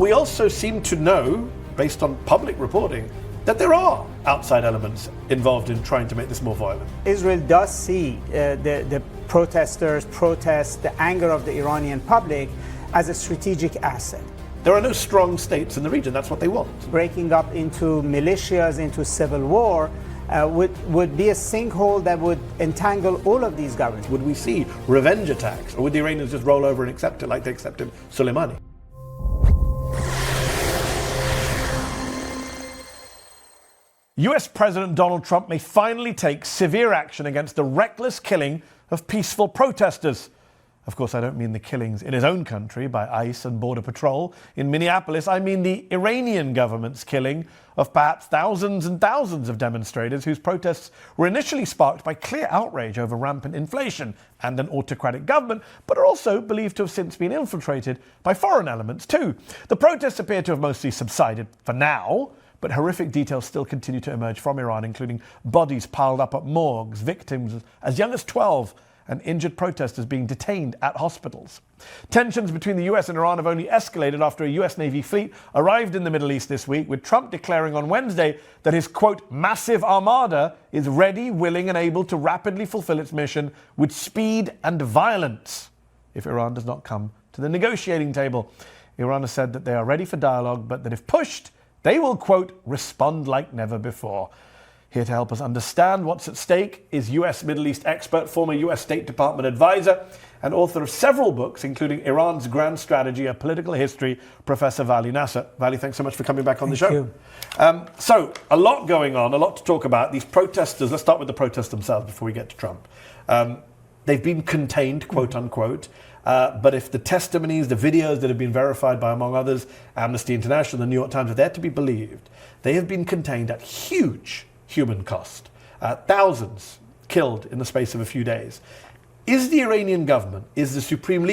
We also seem to know, based on public reporting, that there are outside elements involved in trying to make this more violent. Israel does see the protesters' protests, the anger of the Iranian public as a strategic asset. There are no strong states in the region. That's what they want. Breaking up into militias, into civil war, would be a sinkhole that would entangle all of these governments. Would we see revenge attacks, or would the Iranians just roll over and accept it like they accepted Soleimani? US President Donald Trump may finally take severe action against the reckless killing of peaceful protesters. Of course, I don't mean the killings in his own country by ICE and Border Patrol in Minneapolis. I mean the Iranian government's killing of perhaps thousands and thousands of demonstrators whose protests were initially sparked by clear outrage over rampant inflation and an autocratic government, but are also believed to have since been infiltrated by foreign elements too. The protests appear to have mostly subsided for now, but horrific details still continue to emerge from Iran, including bodies piled up at morgues, victims as young as 12, and injured protesters being detained at hospitals. Tensions between the US and Iran have only escalated after a US Navy fleet arrived in the Middle East this week, with Trump declaring on Wednesday that his, quote, massive armada is ready, willing, and able to rapidly fulfill its mission with speed and violence if Iran does not come to the negotiating table. Iran has said that they are ready for dialogue, but that if pushed, they will, quote, respond like never before. Here to help us understand what's at stake is US Middle East expert, former US State Department advisor, and author of several books, including Iran's Grand Strategy, A Political History, Professor Vali Nasser. Vali, thanks so much for coming back on the show. So, a lot going on, a lot to talk about. These protesters, let's start with the protests themselves before we get to Trump. They've been contained, quote unquote. But if the testimonies, the videos that have been verified by, among others, Amnesty International, the New York Times, are there to be believed, they have been contained at huge human cost. Thousands killed in the space of a few days. Is the Iranian government, is the supreme leader